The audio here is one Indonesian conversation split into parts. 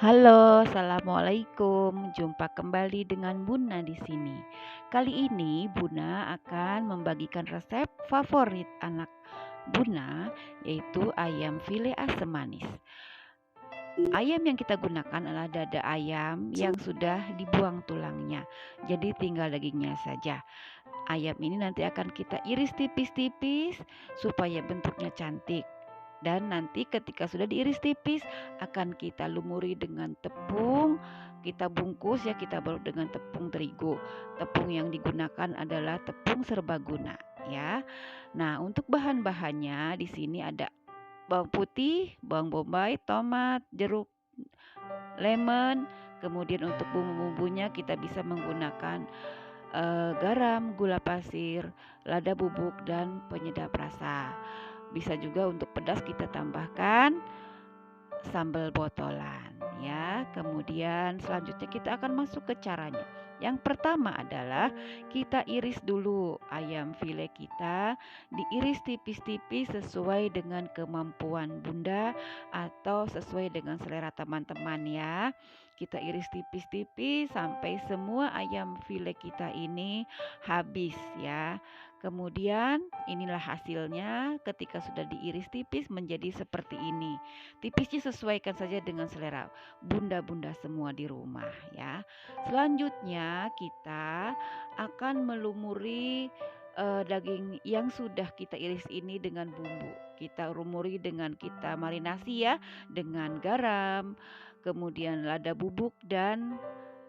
Halo, assalamualaikum. Jumpa kembali dengan Buna di sini. Kali ini Buna akan membagikan resep favorit anak Buna, yaitu ayam file asam manis. Ayam yang kita gunakan adalah dada ayam yang sudah dibuang tulangnya, jadi tinggal dagingnya saja. Ayam ini nanti akan kita iris tipis-tipis supaya bentuknya cantik. Dan nanti ketika sudah diiris tipis akan kita lumuri dengan tepung, kita bungkus ya, kita balut dengan tepung terigu. Tepung yang digunakan adalah tepung serbaguna ya. Nah, untuk bahan-bahannya di sini ada bawang putih, bawang bombay, tomat, jeruk, lemon. Kemudian untuk bumbu-bumbunya kita bisa menggunakan garam, gula pasir, lada bubuk, dan penyedap rasa. Bisa juga untuk pedas kita tambahkan sambal botolan ya. Kemudian selanjutnya kita akan masuk ke caranya. Yang pertama adalah kita iris dulu ayam file kita, diiris tipis-tipis sesuai dengan kemampuan Bunda atau sesuai dengan selera teman-teman ya. Kita iris tipis-tipis sampai semua ayam file kita ini habis ya. Kemudian inilah hasilnya ketika sudah diiris tipis menjadi seperti ini. Tipisnya sesuaikan saja dengan selera bunda-bunda semua di rumah ya. Selanjutnya kita akan melumuri daging yang sudah kita iris ini dengan bumbu. Kita lumuri dengan kita marinasi ya, dengan garam, kemudian lada bubuk dan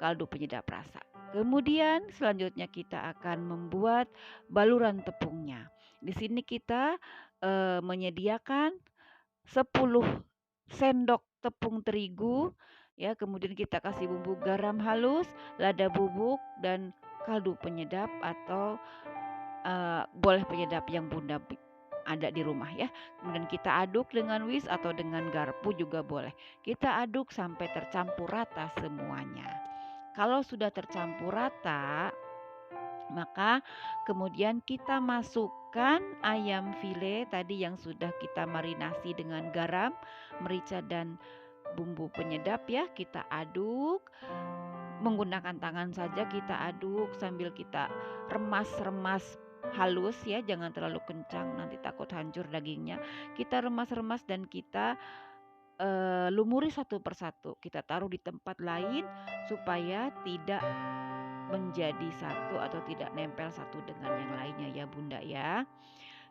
kaldu penyedap rasa. Kemudian selanjutnya kita akan membuat baluran tepungnya. Di sini kita menyediakan 10 sendok tepung terigu ya, kemudian kita kasih bumbu garam halus, lada bubuk, dan kaldu penyedap atau boleh penyedap yang Bunda ada di rumah ya. Kemudian kita aduk dengan whisk atau dengan garpu juga boleh. Kita aduk sampai tercampur rata semuanya. Kalau sudah tercampur rata, maka kemudian kita masukkan ayam file tadi yang sudah kita marinasi dengan garam, merica, dan bumbu penyedap ya. Kita aduk menggunakan tangan saja, kita aduk sambil kita remas-remas halus ya, jangan terlalu kencang nanti takut hancur dagingnya. Kita remas-remas dan kita lumuri satu persatu. Kita taruh di tempat lain supaya tidak menjadi satu atau tidak nempel satu dengan yang lainnya ya Bunda ya.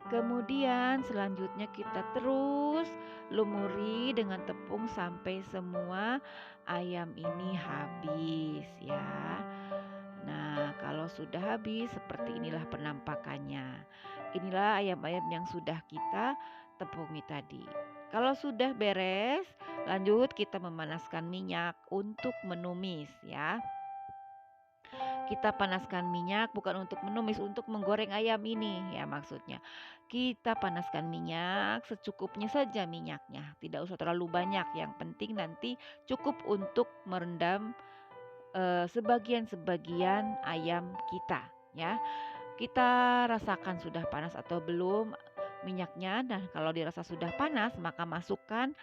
Kemudian selanjutnya kita terus lumuri dengan tepung sampai semua ayam ini habis ya. Nah, kalau sudah habis seperti inilah penampakannya. Inilah ayam-ayam yang sudah kita tepungi tadi. Kalau sudah beres, lanjut kita memanaskan minyak untuk menumis ya. Kita panaskan minyak bukan untuk menumis, untuk menggoreng ayam ini ya maksudnya. Kita panaskan minyak secukupnya saja minyaknya, tidak usah terlalu banyak. Yang penting nanti cukup untuk merendam sebagian-sebagian ayam kita ya. Kita rasakan sudah panas atau belum minyaknya. Nah, kalau dirasa sudah panas, maka masukkan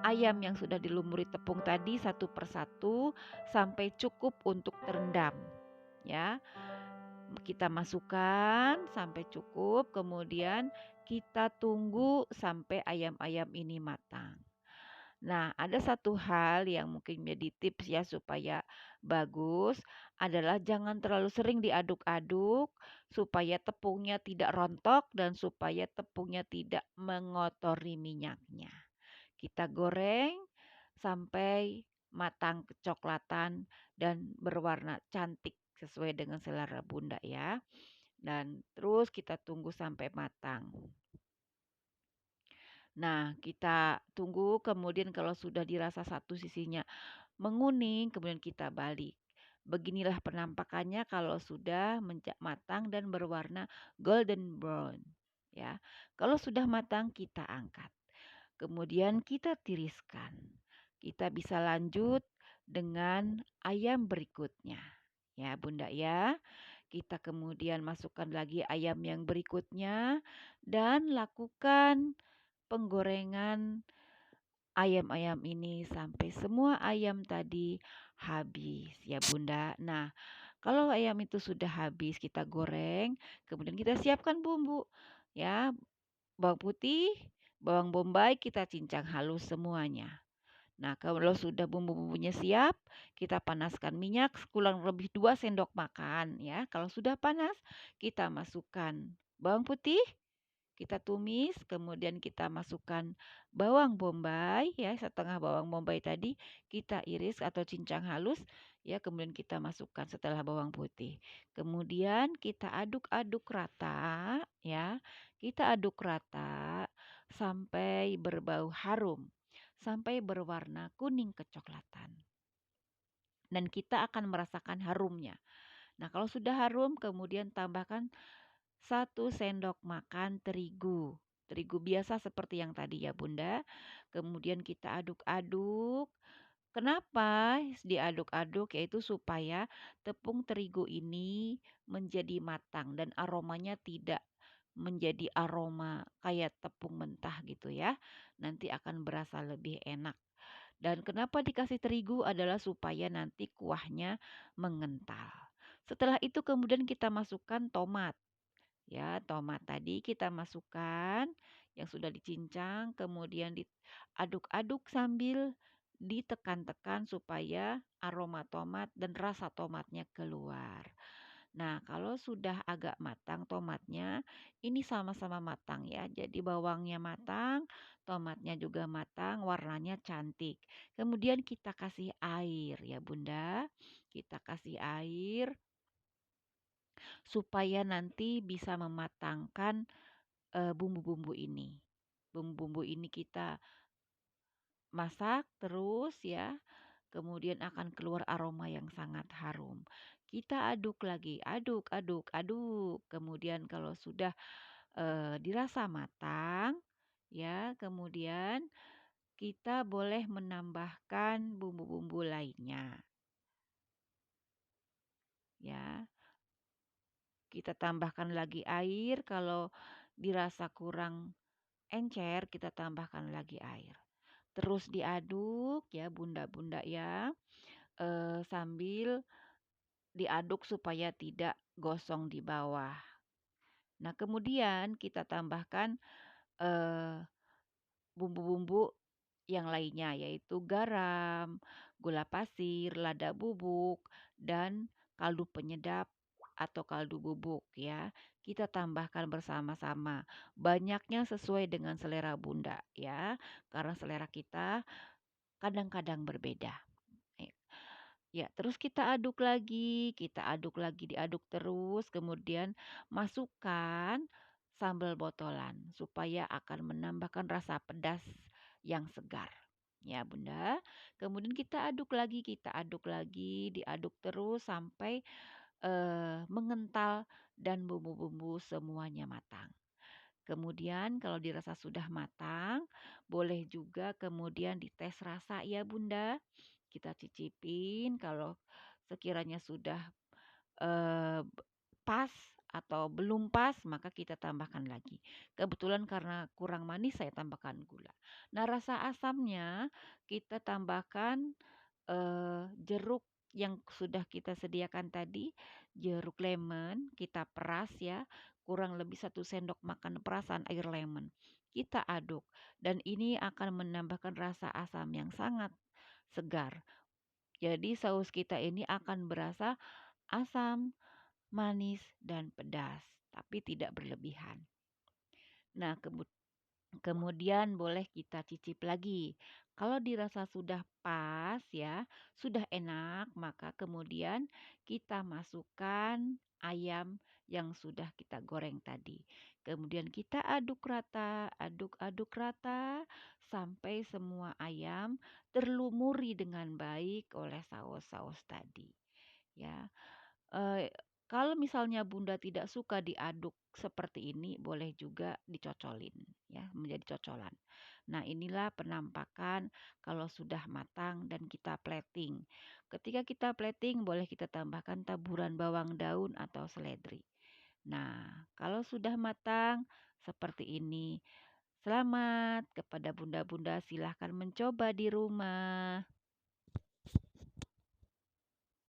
ayam yang sudah dilumuri tepung tadi satu persatu sampai cukup untuk terendam ya. Kita masukkan sampai cukup, kemudian kita tunggu sampai ayam-ayam ini matang. Nah, ada satu hal yang mungkin menjadi tips ya supaya bagus adalah jangan terlalu sering diaduk-aduk supaya tepungnya tidak rontok dan supaya tepungnya tidak mengotori minyaknya. Kita goreng sampai matang kecoklatan dan berwarna cantik sesuai dengan selera Bunda ya. Dan terus kita tunggu sampai matang. Nah, kita tunggu kemudian kalau sudah dirasa satu sisinya menguning, kemudian kita balik. Beginilah penampakannya kalau sudah matang dan berwarna golden brown ya. Kalau sudah matang kita angkat. Kemudian kita tiriskan. Kita bisa lanjut dengan ayam berikutnya. Ya, Bunda ya. Kita kemudian masukkan lagi ayam yang berikutnya dan lakukan penggorengan ayam-ayam ini sampai semua ayam tadi habis ya Bunda. Nah, kalau ayam itu sudah habis kita goreng, kemudian kita siapkan bumbu ya, bawang putih, bawang bombay kita cincang halus semuanya. Nah, kalau sudah bumbu-bumbunya siap, kita panaskan minyak kurang lebih 2 sendok makan ya. Kalau sudah panas, kita masukkan bawang putih, kita tumis, kemudian kita masukkan bawang bombay ya, setengah bawang bombay tadi kita iris atau cincang halus ya, kemudian kita masukkan setelah bawang putih. Kemudian kita aduk-aduk rata ya. Kita aduk rata sampai berbau harum, sampai berwarna kuning kecoklatan. Dan kita akan merasakan harumnya. Nah, kalau sudah harum kemudian tambahkan 1 sendok makan terigu. Terigu biasa seperti yang tadi ya Bunda. Kemudian kita aduk-aduk. Kenapa diaduk-aduk? Yaitu supaya tepung terigu ini menjadi matang dan aromanya tidak menjadi aroma kayak tepung mentah gitu ya. Nanti akan berasa lebih enak. Dan kenapa dikasih terigu adalah supaya nanti kuahnya mengental. Setelah itu kemudian kita masukkan tomat. Ya, tomat tadi kita masukkan yang sudah dicincang, kemudian diaduk-aduk sambil ditekan-tekan supaya aroma tomat dan rasa tomatnya keluar. Nah, kalau sudah agak matang tomatnya, ini sama-sama matang ya. Jadi bawangnya matang, tomatnya juga matang, warnanya cantik. Kemudian kita kasih air ya Bunda. Kita kasih air supaya nanti bisa mematangkan bumbu-bumbu ini. Bumbu-bumbu ini kita masak terus ya, kemudian akan keluar aroma yang sangat harum. Kita aduk lagi, aduk, aduk, aduk. Kemudian kalau sudah dirasa matang, ya, kemudian kita boleh menambahkan bumbu-bumbu lainnya. Ya, kita tambahkan lagi air. Kalau dirasa kurang encer, kita tambahkan lagi air. Terus diaduk ya bunda-bunda ya, sambil diaduk supaya tidak gosong di bawah. Nah kemudian kita tambahkan, eee, bumbu-bumbu yang lainnya yaitu garam, gula pasir, lada bubuk, dan kaldu penyedap atau kaldu bubuk ya. Kita tambahkan bersama-sama. Banyaknya sesuai dengan selera Bunda ya, karena selera kita kadang-kadang berbeda. Ya, ya, terus kita aduk lagi, diaduk terus, kemudian masukkan sambal botolan supaya akan menambahkan rasa pedas yang segar. Ya, Bunda. Kemudian kita aduk lagi, diaduk terus sampai mengental dan bumbu-bumbu semuanya matang. Kemudian kalau dirasa sudah matang, boleh juga kemudian dites rasa ya Bunda. Kita cicipin kalau sekiranya sudah eh, pas atau belum pas maka kita tambahkan lagi. Kebetulan karena kurang manis saya tambahkan gula. Nah, rasa asamnya kita tambahkan jeruk yang sudah kita sediakan tadi, jeruk lemon kita peras ya, kurang lebih 1 sendok makan perasan air lemon. Kita aduk dan ini akan menambahkan rasa asam yang sangat segar. Jadi saus kita ini akan berasa asam, manis, dan pedas, tapi tidak berlebihan. Nah, kemudian boleh kita cicip lagi. Kalau dirasa sudah pas ya, sudah enak, maka kemudian kita masukkan ayam yang sudah kita goreng tadi. Kemudian kita aduk rata, aduk-aduk rata sampai semua ayam terlumuri dengan baik oleh saus-saus tadi. Ya, Eee, kalau misalnya Bunda tidak suka diaduk seperti ini, boleh juga dicocolin ya, menjadi cocolan. Nah, inilah penampakan kalau sudah matang dan kita plating. Ketika kita plating, boleh kita tambahkan taburan bawang daun atau seledri. Nah, kalau sudah matang seperti ini, Selamat kepada bunda-bunda, silahkan mencoba di rumah.